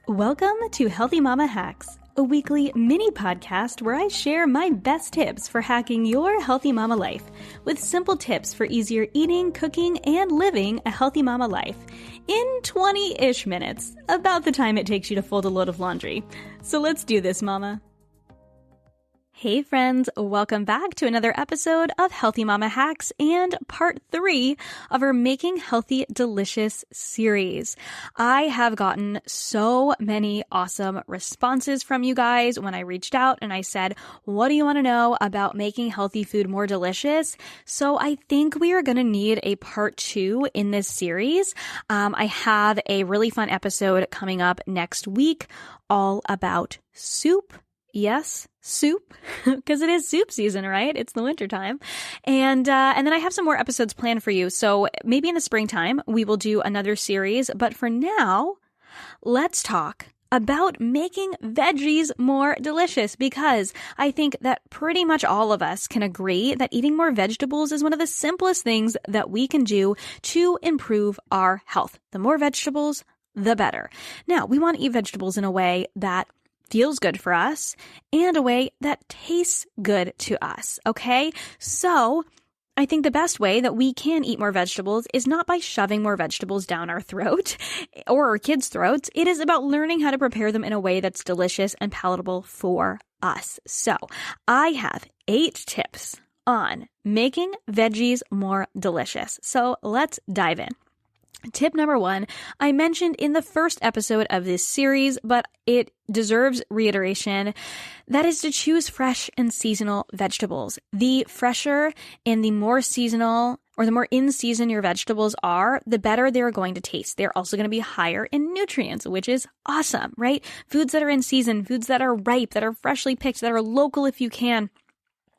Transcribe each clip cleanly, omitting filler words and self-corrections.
Welcome to Healthy Mama Hacks, a weekly mini podcast where I share my best tips for hacking your healthy mama life with simple tips for easier eating, cooking, and living a healthy mama life in 20-ish minutes, about the time it takes you to fold a load of laundry. So let's do this, mama. Hey friends, welcome back to another episode of Healthy Mama Hacks and part 3 of our Making Healthy Delicious series. I have gotten so many awesome responses from you guys when I reached out and I said, what do you want to know about making healthy food more delicious? So I think we are going to need a part 2 in this series. I have a really fun episode coming up next week all about soup. Yes, soup, because it is soup season, right? It's the winter time. And then I have some more episodes planned for you. So maybe in the springtime, we will do another series. But for now, let's talk about making veggies more delicious, because I think that pretty much all of us can agree that eating more vegetables is one of the simplest things that we can do to improve our health. The more vegetables, the better. Now, we want to eat vegetables in a way that feels good for us and a way that tastes good to us, okay? So I think the best way that we can eat more vegetables is not by shoving more vegetables down our throat or our kids' throats. It is about learning how to prepare them in a way that's delicious and palatable for us. So I have 8 tips on making veggies more delicious. So let's dive in. Tip number 1, I mentioned in the first episode of this series, but it deserves reiteration. That is to choose fresh and seasonal vegetables. The fresher and the more seasonal or the more in season your vegetables are, the better they're going to taste. They're also going to be higher in nutrients, which is awesome, right? Foods that are in season, foods that are ripe, that are freshly picked, that are local if you can,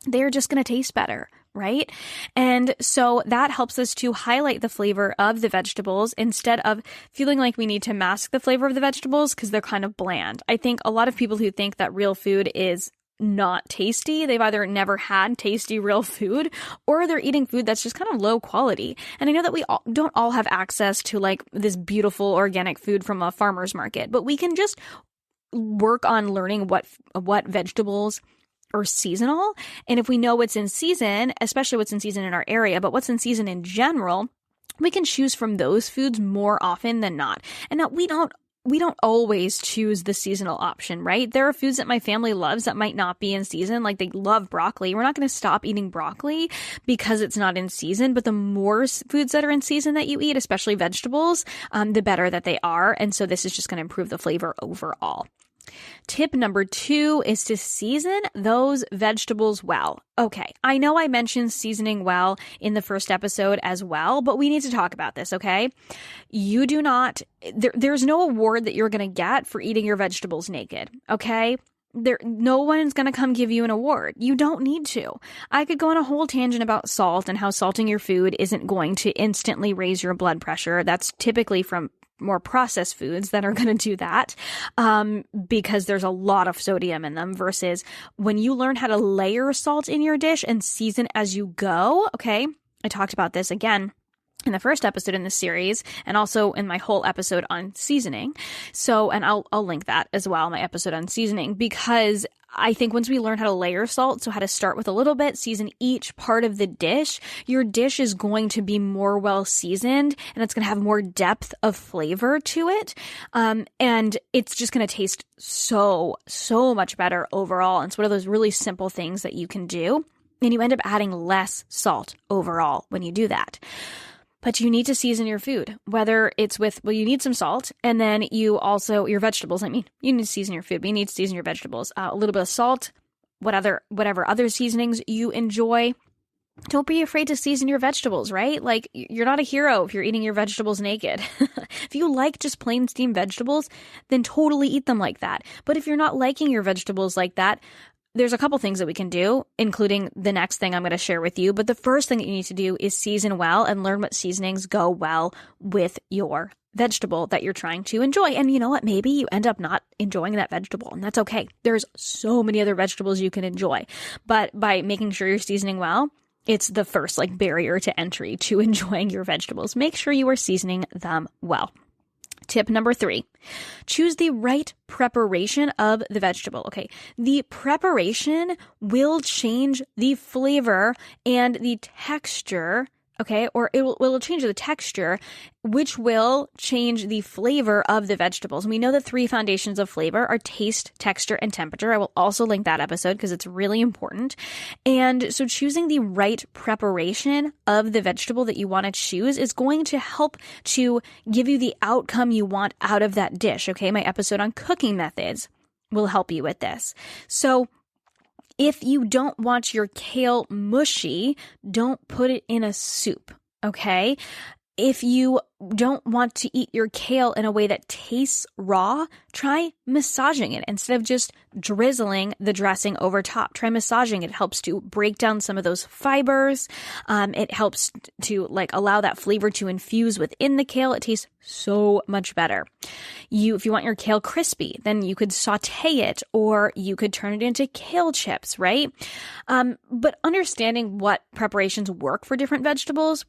they're just going to taste better, right? And so that helps us to highlight the flavor of the vegetables instead of feeling like we need to mask the flavor of the vegetables because they're kind of bland. I think a lot of people who think that real food is not tasty, they've either never had tasty real food or they're eating food that's just kind of low quality. And I know that we don't all have access to like this beautiful organic food from a farmer's market, but we can just work on learning what vegetables or seasonal. And if we know what's in season, especially what's in season in our area, but what's in season in general, we can choose from those foods more often than not. And now we don't always choose the seasonal option, right? There are foods that my family loves that might not be in season. Like they love broccoli. We're not going to stop eating broccoli because it's not in season, but the more foods that are in season that you eat, especially vegetables, the better that they are. And so this is just going to improve the flavor overall. Tip number 2 is to season those vegetables well. Okay, I know I mentioned seasoning well in the first episode as well, but we need to talk about this, okay? There's no award that you're going to get for eating your vegetables naked, okay? No one's going to come give you an award. You don't need to. I could go on a whole tangent about salt and how salting your food isn't going to instantly raise your blood pressure. That's typically from more processed foods that are going to do that because there's a lot of sodium in them versus when you learn how to layer salt in your dish and season as you go. Okay, I talked about this again in the first episode in this series and also in my whole episode on seasoning. So, and I'll link that as well, my episode on seasoning, because I think once we learn how to layer salt, so how to start with a little bit, season each part of the dish, your dish is going to be more well seasoned and it's going to have more depth of flavor to it. And it's just going to taste so much better overall. And it's one of those really simple things that you can do. And you end up adding less salt overall when you do that. But you need to season your food, whether it's with, you need some salt, and then you also, your vegetables, you need to season your food, but you need to season your vegetables. A little bit of salt, whatever other seasonings you enjoy. Don't be afraid to season your vegetables, right? Like, you're not a hero if you're eating your vegetables naked. If you like just plain steamed vegetables, then totally eat them like that. But if you're not liking your vegetables like that, there's a couple things that we can do, including the next thing I'm going to share with you. But the first thing that you need to do is season well and learn what seasonings go well with your vegetable that you're trying to enjoy. And you know what? Maybe you end up not enjoying that vegetable, and that's okay. There's so many other vegetables you can enjoy. But by making sure you're seasoning well, it's the first barrier to entry to enjoying your vegetables. Make sure you are seasoning them well. Tip number 3, choose the right preparation of the vegetable. Okay, the preparation will change the flavor and the texture, okay, or it will change the texture, which will change the flavor of the vegetables. And we know the 3 foundations of flavor are taste, texture, and temperature. I will also link that episode because it's really important. And so choosing the right preparation of the vegetable that you want to choose is going to help to give you the outcome you want out of that dish. Okay, my episode on cooking methods will help you with this. So if you don't want your kale mushy, don't put it in a soup, okay? If you don't want to eat your kale in a way that tastes raw, try massaging it instead of just drizzling the dressing over top. Try massaging it. It helps to break down some of those fibers. It helps to allow that flavor to infuse within the kale. It tastes so much better. If you want your kale crispy, then you could saute it or you could turn it into kale chips, right? But understanding what preparations work for different vegetables,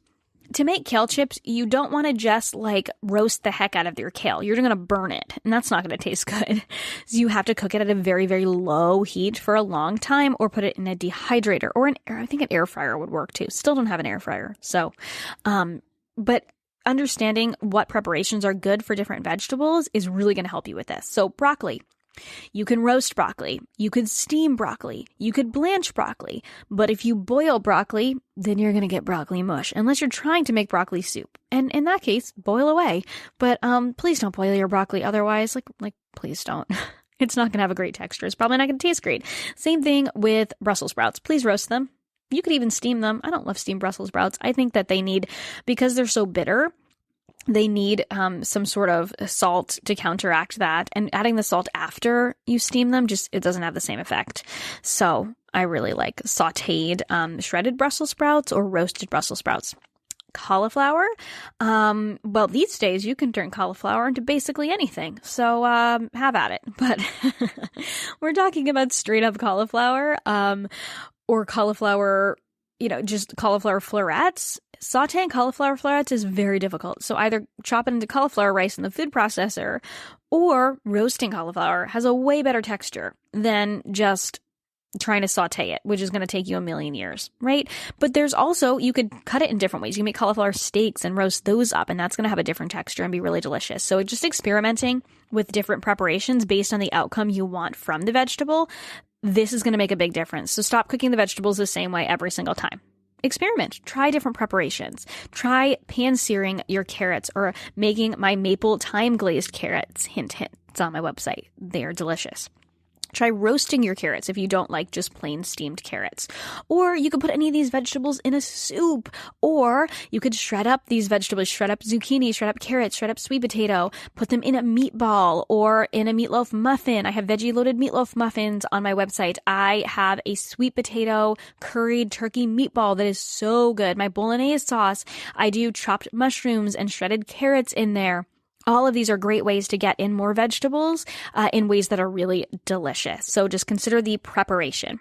to make kale chips, you don't want to just roast the heck out of your kale. You're going to burn it, and that's not going to taste good. So you have to cook it at a very, very low heat for a long time, or put it in a dehydrator or I think an air fryer would work too. Still don't have an air fryer. So, but understanding what preparations are good for different vegetables is really going to help you with this. So broccoli. You can roast broccoli, you could steam broccoli, you could blanch broccoli, but if you boil broccoli, then you're going to get broccoli mush, unless you're trying to make broccoli soup. And in that case, boil away. But please don't boil your broccoli otherwise, please don't. It's not going to have a great texture. It's probably not going to taste great. Same thing with Brussels sprouts. Please roast them. You could even steam them. I don't love steamed Brussels sprouts. I think that they need, because they're so bitter, they need some sort of salt to counteract that. And adding the salt after you steam them, it doesn't have the same effect. So I really like sauteed shredded Brussels sprouts or roasted Brussels sprouts. Cauliflower. Well, these days you can turn cauliflower into basically anything. So have at it. But we're talking about straight up cauliflower or cauliflower, just cauliflower florets. Sauteing cauliflower florets is very difficult. So either chop it into cauliflower rice in the food processor, or roasting cauliflower has a way better texture than just trying to saute it, which is going to take you a million years, right? But there's also, you could cut it in different ways. You can make cauliflower steaks and roast those up, and that's going to have a different texture and be really delicious. So just experimenting with different preparations based on the outcome you want from the vegetable, this is going to make a big difference. So stop cooking the vegetables the same way every single time. Experiment. Try different preparations. Try pan-searing your carrots or making my maple thyme glazed carrots. Hint, hint. It's on my website. They are delicious. Try roasting your carrots if you don't like just plain steamed carrots. Or you could put any of these vegetables in a soup. Or you could shred up these vegetables, shred up zucchini, shred up carrots, shred up sweet potato, put them in a meatball or in a meatloaf muffin. I have veggie loaded meatloaf muffins on my website. I have a sweet potato curried turkey meatball that is so good. My bolognese sauce, I do chopped mushrooms and shredded carrots in there. All of these are great ways to get in more vegetables in ways that are really delicious. So just consider the preparation.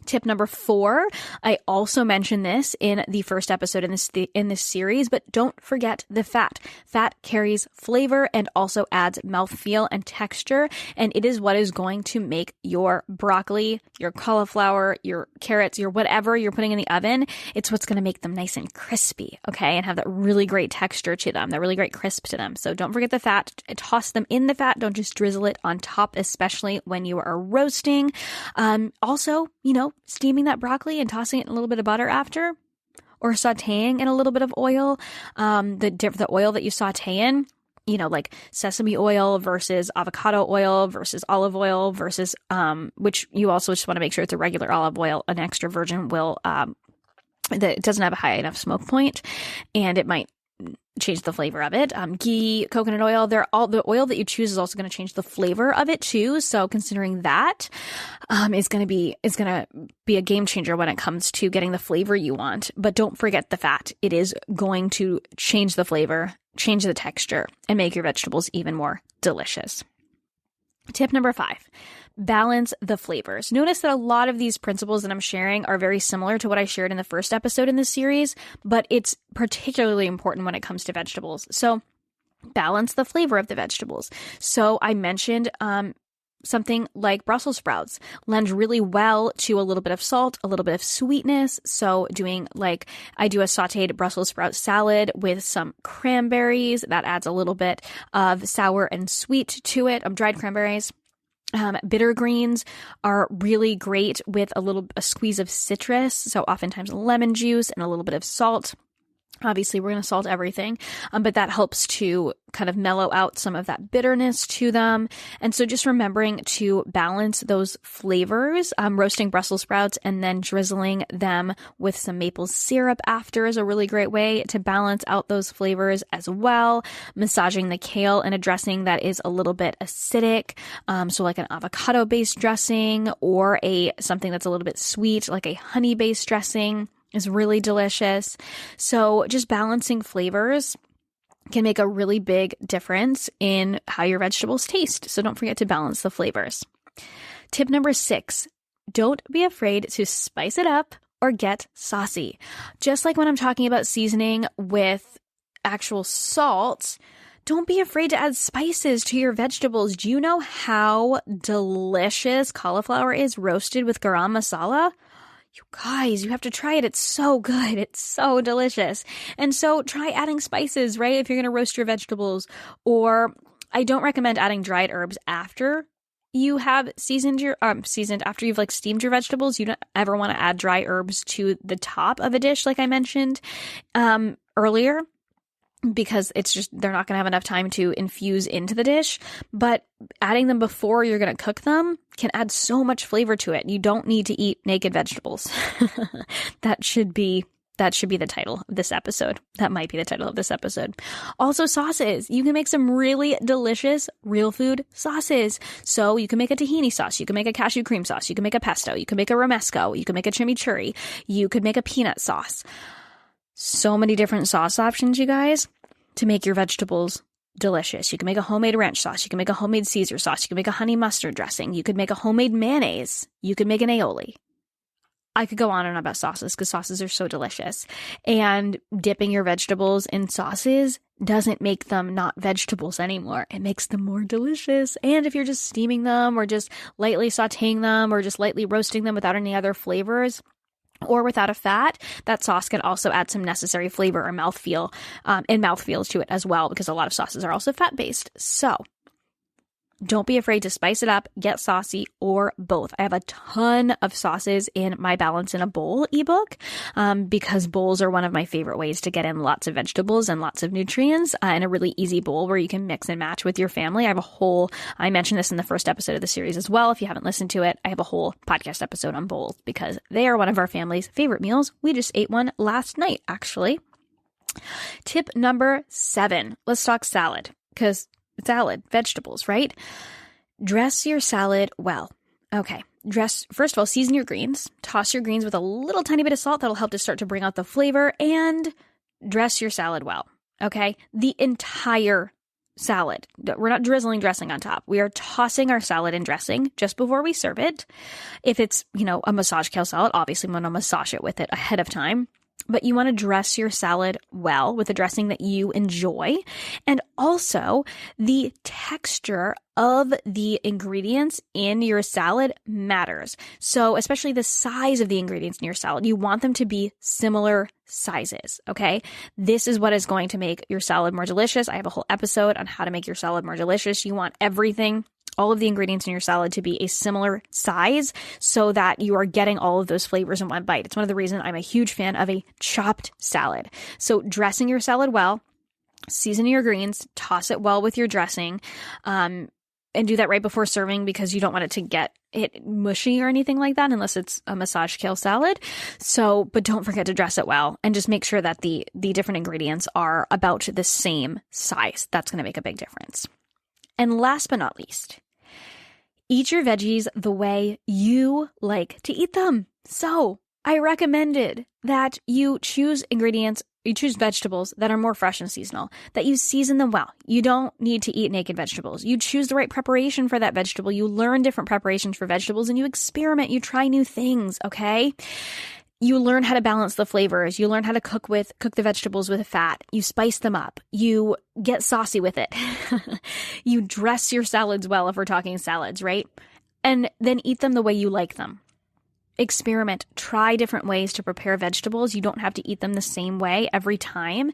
Tip number 4, I also mentioned this in the first episode in this series, but don't forget the fat. Fat carries flavor and also adds mouthfeel and texture, and it is what is going to make your broccoli, your cauliflower, your carrots, your whatever you're putting in the oven, it's what's going to make them nice and crispy, okay, and have that really great texture to them, that really great crisp to them. So don't forget the fat. Toss them in the fat. Don't just drizzle it on top, especially when you are roasting. Also, steaming that broccoli and tossing it in a little bit of butter after, or sauteing in a little bit of oil. The oil that you saute in, like sesame oil versus avocado oil versus olive oil versus, which you also just want to make sure it's a regular olive oil. An extra virgin will, that it doesn't have a high enough smoke point, and it might change the flavor of it. Ghee, coconut oil, the oil that you choose is also going to change the flavor of it too. So considering that is going to be a game changer when it comes to getting the flavor you want. But don't forget the fat. It is going to change the flavor, change the texture, and make your vegetables even more delicious. Tip number 5, balance the flavors. Notice that a lot of these principles that I'm sharing are very similar to what I shared in the first episode in this series, but it's particularly important when it comes to vegetables. So balance the flavor of the vegetables. So I mentioned something like Brussels sprouts lend really well to a little bit of salt, a little bit of sweetness. So I do a sauteed Brussels sprout salad with some cranberries. That adds a little bit of sour and sweet to it, of dried cranberries. Bitter greens are really great with a squeeze of citrus. So oftentimes lemon juice and a little bit of salt. Obviously, we're going to salt everything, but that helps to kind of mellow out some of that bitterness to them. And so just remembering to balance those flavors, roasting Brussels sprouts and then drizzling them with some maple syrup after is a really great way to balance out those flavors as well. Massaging the kale in a dressing that is a little bit acidic, so like an avocado-based dressing or something that's a little bit sweet, like a honey-based dressing, is really delicious. So just balancing flavors can make a really big difference in how your vegetables taste. So don't forget to balance the flavors. Tip number 6, don't be afraid to spice it up or get saucy. Just like when I'm talking about seasoning with actual salt, don't be afraid to add spices to your vegetables. Do you know how delicious cauliflower is roasted with garam masala? You guys, you have to try it. It's so good. It's so delicious. And so try adding spices, right? If you're going to roast your vegetables. Or I don't recommend adding dried herbs after you have after you've steamed your vegetables. You don't ever want to add dry herbs to the top of a dish like I mentioned earlier, because they're not going to have enough time to infuse into the dish. But adding them before you're going to cook them can add so much flavor to it. You don't need to eat naked vegetables. That should be the title of this episode. That might be the title of this episode. Also, sauces. You can make some really delicious real food sauces. So you can make a tahini sauce. You can make a cashew cream sauce. You can make a pesto. You can make a romesco. You can make a chimichurri. You could make a peanut sauce. So many different sauce options, you guys, to make your vegetables delicious. You can make a homemade ranch sauce. You can make a homemade Caesar sauce. You can make a honey mustard dressing. You could make a homemade mayonnaise. You could make an aioli. I could go on and on about sauces because sauces are so delicious. And dipping your vegetables in sauces doesn't make them not vegetables anymore. It makes them more delicious. And if you're just steaming them or just lightly sauteing them or just lightly roasting them without any other flavors, or without a fat, that sauce can also add some necessary flavor or mouthfeel and mouthfeels to it as well, because a lot of sauces are also fat-based. So don't be afraid to spice it up, get saucy, or both. I have a ton of sauces in my Balance in a Bowl ebook because bowls are one of my favorite ways to get in lots of vegetables and lots of nutrients in a really easy bowl where you can mix and match with your family. I mentioned this in the first episode of the series as well. If you haven't listened to it, I have a whole podcast episode on bowls because they are one of our family's favorite meals. We just ate one last night, actually. Tip number 7, let's talk salad, because salad, vegetables, right? Dress your salad well. Okay. First of all, season your greens. Toss your greens with a little tiny bit of salt. That'll help to start to bring out the flavor, and dress your salad well. Okay. The entire salad. We're not drizzling dressing on top. We are tossing our salad in dressing just before we serve it. If it's, a massage kale salad, obviously I'm going to massage it with it ahead of time. But you want to dress your salad well with a dressing that you enjoy. And also, the texture of the ingredients in your salad matters. So especially the size of the ingredients in your salad, you want them to be similar sizes, okay? This is what is going to make your salad more delicious. I have a whole episode on how to make your salad more delicious. You want all of the ingredients in your salad to be a similar size so that you are getting all of those flavors in one bite. It's one of the reasons I'm a huge fan of a chopped salad. So dressing your salad well, season your greens, toss it well with your dressing, and do that right before serving because you don't want it to get mushy or anything like that unless it's a massage kale salad. But don't forget to dress it well and just make sure that the different ingredients are about the same size. That's going to make a big difference. And last but not least, eat your veggies the way you like to eat them. So I recommended that you choose vegetables that are more fresh and seasonal, that you season them well. You don't need to eat naked vegetables. You choose the right preparation for that vegetable. You learn different preparations for vegetables and you experiment, you try new things, okay? You learn how to balance the flavors. You learn how to cook the vegetables with fat. You spice them up. You get saucy with it. You dress your salads well if we're talking salads, right? And then eat them the way you like them. Experiment. Try different ways to prepare vegetables. You don't have to eat them the same way every time.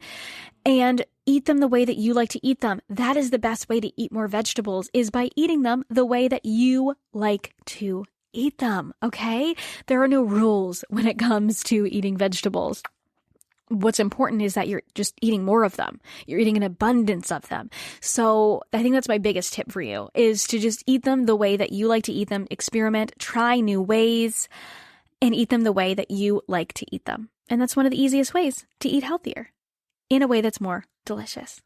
And eat them the way that you like to eat them. That is the best way to eat more vegetables, is by eating them the way that you like to eat them, okay? There are no rules when it comes to eating vegetables. What's important is that you're just eating more of them. You're eating an abundance of them. So I think that's my biggest tip for you, is to just eat them the way that you like to eat them. Experiment, try new ways, and eat them the way that you like to eat them. And that's one of the easiest ways to eat healthier, in a way that's more delicious.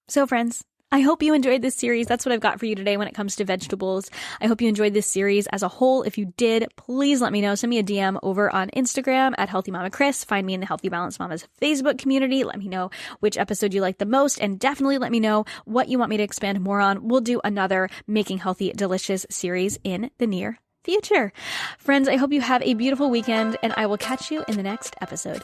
So friends, I hope you enjoyed this series. That's what I've got for you today when it comes to vegetables. I hope you enjoyed this series as a whole. If you did, please let me know. Send me a DM over on Instagram at Healthy Mama Chris. Find me in the Healthy Balanced Mamas Facebook community. Let me know which episode you like the most, and definitely let me know what you want me to expand more on. We'll do another Making Healthy Delicious series in the near future. Friends, I hope you have a beautiful weekend, and I will catch you in the next episode.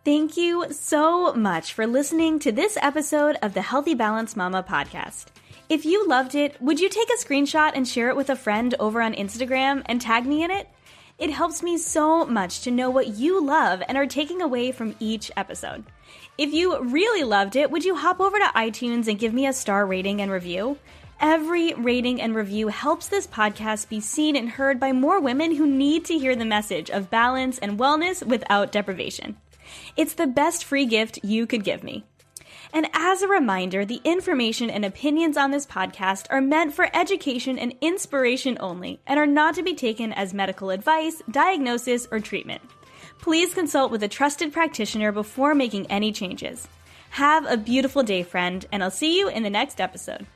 Thank you so much for listening to this episode of the Healthy Balanced Mama podcast. If you loved it, would you take a screenshot and share it with a friend over on Instagram and tag me in it? It helps me so much to know what you love and are taking away from each episode. If you really loved it, would you hop over to iTunes and give me a star rating and review? Every rating and review helps this podcast be seen and heard by more women who need to hear the message of balance and wellness without deprivation. It's the best free gift you could give me. And as a reminder, the information and opinions on this podcast are meant for education and inspiration only and are not to be taken as medical advice, diagnosis, or treatment. Please consult with a trusted practitioner before making any changes. Have a beautiful day, friend, and I'll see you in the next episode.